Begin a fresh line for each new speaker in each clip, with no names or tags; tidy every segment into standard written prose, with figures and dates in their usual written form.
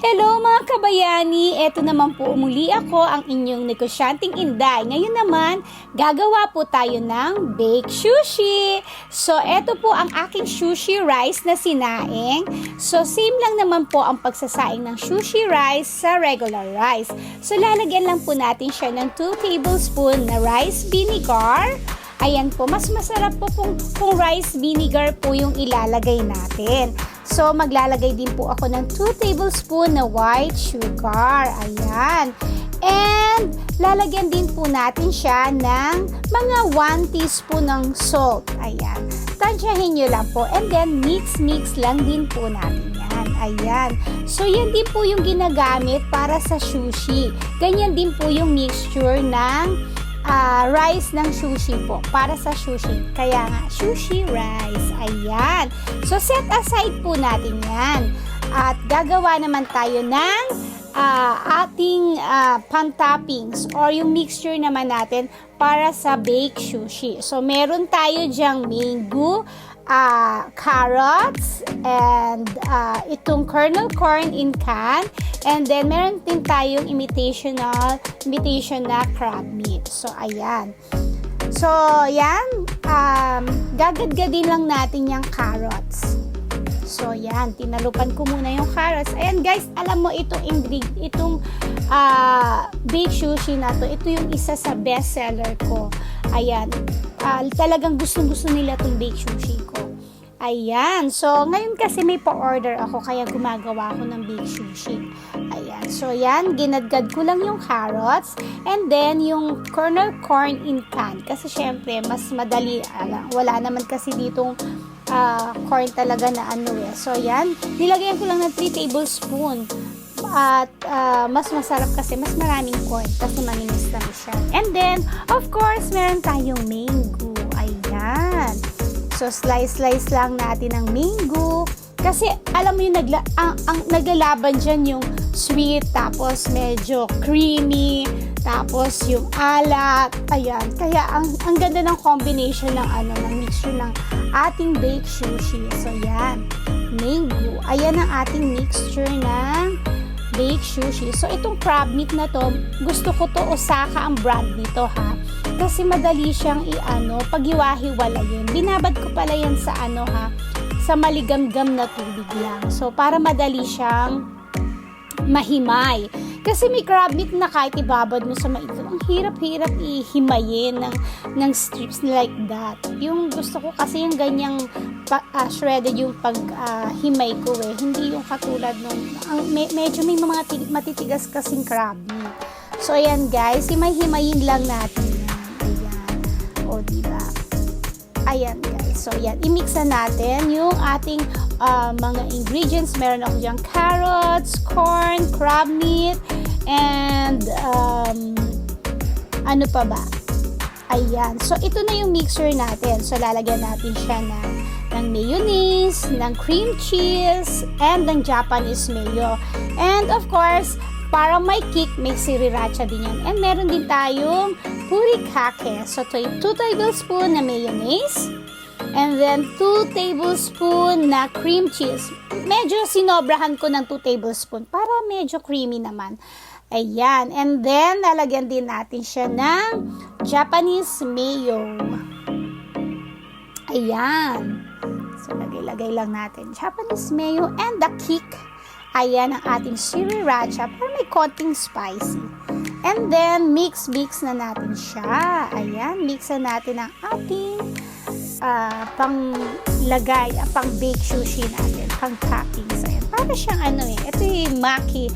Hello mga kabayani! Eto naman po muli ako ang inyong negosyanteng Inday. Ngayon naman, gagawa po tayo ng baked sushi. So, eto po ang aking sushi rice na sinaing. So, same lang naman po ang pagsasaing ng sushi rice sa regular rice. So, lalagyan lang po natin siya ng 2 tablespoon na rice vinegar. Ayan po, mas masarap po kung rice vinegar po yung ilalagay natin. So, maglalagay din po ako ng 2 tablespoon na white sugar. Ayan. And, lalagyan din po natin siya ng mga 1 teaspoon ng salt. Ayan. Tansyahin nyo lang po. And then, mix lang din po natin yan. Ayan. So, yan din po yung ginagamit para sa sushi. Ganyan din po yung mixture ng rice ng sushi po para sa sushi, kaya nga sushi rice. Ayan, so set aside po natin yan at gagawa naman tayo ng ating pan-toppings or yung mixture naman natin para sa baked sushi. So meron tayo dyang mango, carrots, and itong kernel corn in can, and then meron din tayong imitation na crab meat. So ayan, so yan, gagadgadin lang natin yung carrots. So yan, tinalupan ko muna yung carrots. Ayan guys, alam mo itong baked sushi na to, ito yung isa sa best seller ko. Ayan, talagang gustong-gusto nila itong baked sushi ko. Ayan, so ngayon kasi may pa-order ako kaya gumagawa ako ng baked sushi. Ayan, so yan, ginadgad ko lang yung carrots and then yung kernel corn in can. Kasi syempre, mas madali, wala naman kasi ditong corn talaga na ano eh. So yan, nilagyan ko lang ng 3 tablespoon. At mas masarap kasi mas maraming corn kasi maninis-tamis siya. And then, of course, meron tayong mango. Ayan. So, slice lang natin ng mango. Kasi, alam mo yung naglalaban dyan yung sweet, tapos medyo creamy, tapos yung alat. Ayan. Kaya, ang ganda ng combination ng mixture ng ating baked sushi. So, yan. Mango. Ayan ang ating mixture ng baked sushi. So, itong crab meat na to, gusto ko to Osaka ang brand nito ha. Kasi madali siyang paghiwa-hiwalayin. Binabad ko pala yan sa sa maligamgam na tubig lang. So, para madali siyang mahimay. Kasi may crab meat na kahit ibabad mo sa maigam, ang hirap-hirap ihimayin ng strips like that. Yung gusto ko kasi yung ganyang shredded yung paghimay ko eh. Hindi yung katulad medyo may mga matitigas kasing crab meat. So, ayan guys, himayin lang natin. Ayan. O, diba? Ayan guys. So, ayan. I-mix na natin yung ating mga ingredients. Meron ako dyan carrots, corn, crab meat, and ano pa ba? Ayan. So, ito na yung mixture natin. So, lalagyan natin siya ng mayonnaise, ng cream cheese, and ng Japanese mayo. And of course, para may kick, may sriracha din yan. And meron din tayong furikake. So, 2 tablespoon na mayonnaise. And then, 2 tablespoon na cream cheese. Medyo sinobrahan ko ng 2 tablespoon para medyo creamy naman. Ayan. And then, lalagyan din natin siya ng Japanese mayo. Ayan. So, lagay lang natin Japanese mayo and the kick. Ayan ang ating sriracha para may konting spicy. And then, mix na natin siya. Ayan, mix na natin ang ating panglagay, pang-bake sushi natin, pang-toppings. Ayan, para siyang ito yung maki,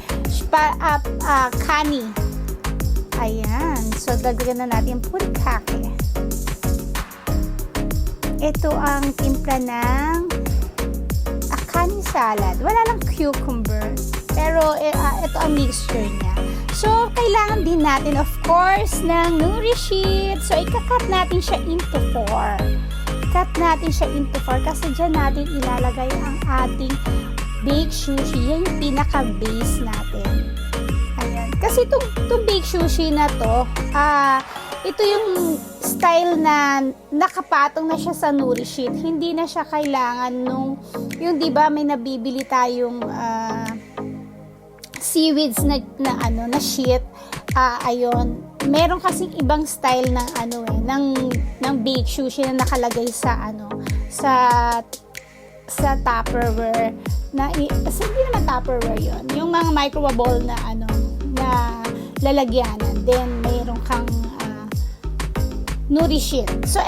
kani. Ayan, so dagdagan na natin furikake. Ito ang timpla ng kani salad. Wala lang cucumber. Pero, ito ang mixture niya. So, kailangan din natin, of course, ng nori sheet. So, ikakat natin siya into 4. Cut natin siya into 4 kasi dyan natin ilalagay ang ating baked sushi. Yan yung pinaka-base natin. Ayan. Kasi itong baked sushi na to, ito yung style na nakapatong na siya sa nori sheet. Hindi na siya kailangan yung 'di ba may nabibili tayong seaweeds na sheet. Ayun, meron kasing ibang style ng ng baked sushi na nakalagay sa sa Tupperware kasi hindi naman Tupperware yon, yung mga microwave na na lalagyanan. Then meron kang nori sheet. So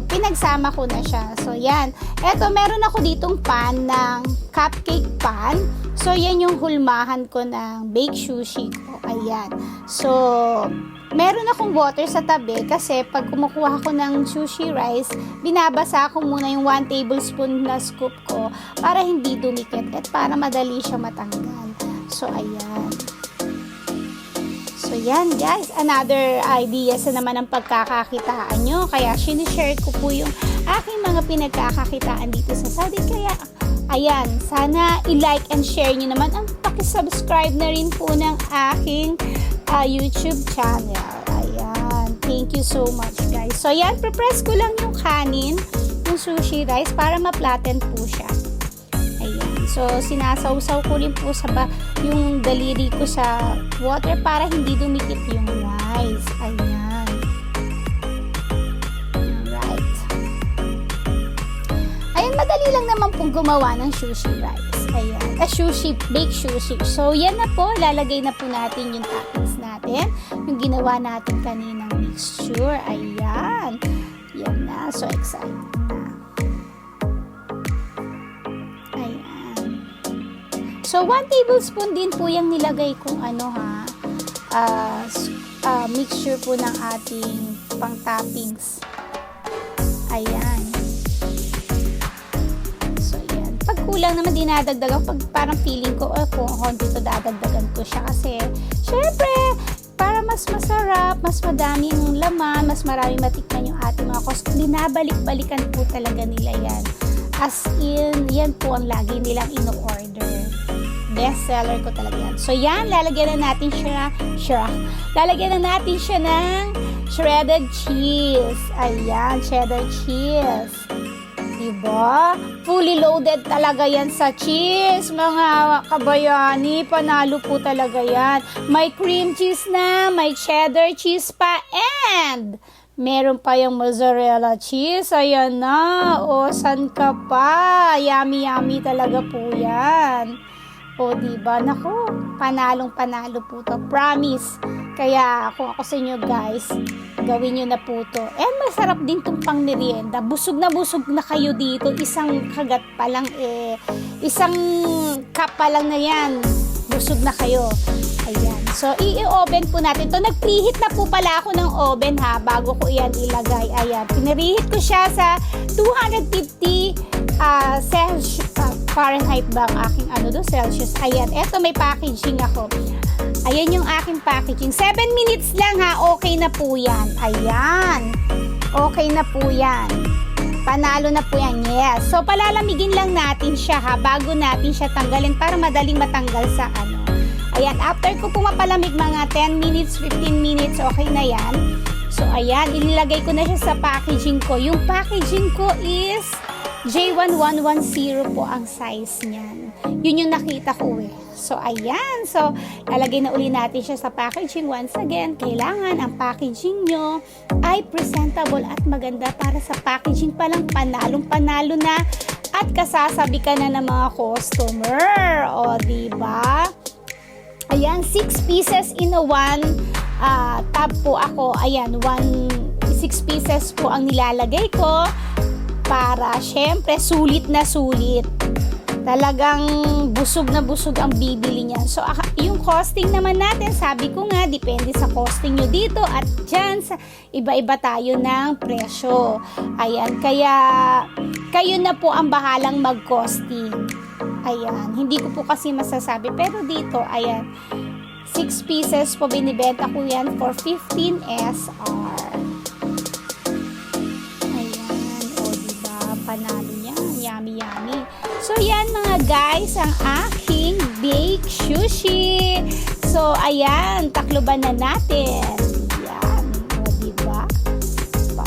pinagsama ko na siya. So yan, meron ako ditong pan ng cupcake pan. So yan yung hulmahan ko ng baked sushi ko. Ayan. So meron akong water sa tabi kasi pag kumukuha ko ng sushi rice, binabasa ko muna yung 1 tablespoon na scoop ko para hindi dumikit at para madali siya matanggal. So ayan. So yan guys, another idea sa naman ang pagkakakitaan nyo. Kaya sinishare ko po yung aking mga pinagkakakitaan dito sa Saudi. Kaya ayan, sana i-like and share nyo naman ang pakisubscribe na rin po ng aking YouTube channel. Ayan, thank you so much guys. So yan, prepress ko lang yung kanin, yung sushi rice para ma-flatten po siya. Ayan, so sinasawsaw ko rin po yung daliri ko sa water para hindi dumikit yung rice. Ayan. Alright. Ayan, madali lang naman pong gumawa ng sushi rice. Ayan. Baked sushi. So, yan na po. Lalagay na po natin yung toppings natin. Yung ginawa natin kaninang mixture. Ayan. Yan na. So, excited na. Ayan. So, 1 tablespoon din po yung nilagay kong mixture po ng ating pang toppings. Ayan. Pag kulang naman dinadagdagan, pag parang feeling ko kung konti to dadagdagan ko siya kasi syempre para mas masarap, mas madaming laman, mas maraming matikman yung ating mga binabalik-balikan po talaga nila yan. As in, yan po ang lagi nilang ino-order. Best seller ko talaga yan. So yan, lalagyan na natin siya ng shredded cheese. Ayan, cheddar cheese. Diba? Fully loaded talaga yan sa cheese, mga kabayani. Panalo po talaga yan. May cream cheese na, may cheddar cheese pa, and meron pa yung mozzarella cheese. Ayan na. O, san ka pa? Yummy, yummy talaga po yan. O, diba? Naku, panalong-panalo po to. Promise. Kaya, kung ako sa inyo guys, gawin nyo na po to. And masarap din itong pang merienda. Busog na kayo dito. Isang kagat pa lang isang cup pa lang na yan. Busog na kayo. Ayan. So, i-oven po natin to. Nag-preheat na po pala ako ng oven bago ko yan ilagay. Ayan. Pinareheat ko siya sa 250 Fahrenheit ba ang aking Celsius. Ayan. Eto, may packaging ako. Ayan yung aking packaging. 7 minutes lang okay na po yan. Ayan. Okay na po yan. Panalo na po yan. Yes. So, palalamigin lang natin siya bago natin siya tanggalin para madaling matanggal sa Ayan. After ko pumapalamig mga 10 minutes, 15 minutes, okay na yan. So, ayan. Inilagay ko na siya sa packaging ko. Yung packaging ko is J1110 po ang size niyan. Yun yung nakita ko So, ayan. So, lalagay na uli natin siya sa packaging. Once again, kailangan ang packaging nyo ay presentable at maganda para sa packaging pa lang panalong-panalo na at kasasabi ka na ng mga customer. O, diba? Ayan, 6 pieces in a 1 tab po ako. Ayan, 6 pieces po ang nilalagay ko para syempre sulit na sulit. Talagang busog na busog ang bibili niyan. So, yung costing naman natin, sabi ko nga, depende sa costing nyo dito at dyan, iba-iba tayo ng presyo. Ayan, kaya kayo na po ang bahalang mag-costing. Ayan, hindi ko po kasi masasabi. Pero dito, ayan, 6 pieces po binibenta ko yan for 15 SR. Ayan, o diba, panalo yan. Yummy, yummy. So, yan mga guys, ang aking baked sushi. So, ayan, takloban na natin. Yan. O, diba?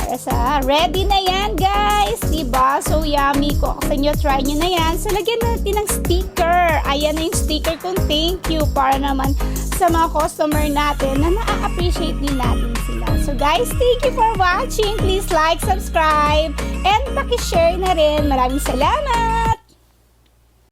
para sa ready na yan, guys. Diba? So yummy. Kung sa inyo, try nyo na yan. So lagyan natin ng sticker. Ayan na yung sticker kung thank you para naman sa mga customer natin na na-appreciate din natin sila. So guys, thank you for watching. Please like, subscribe, and paki-share na rin. Maraming salamat!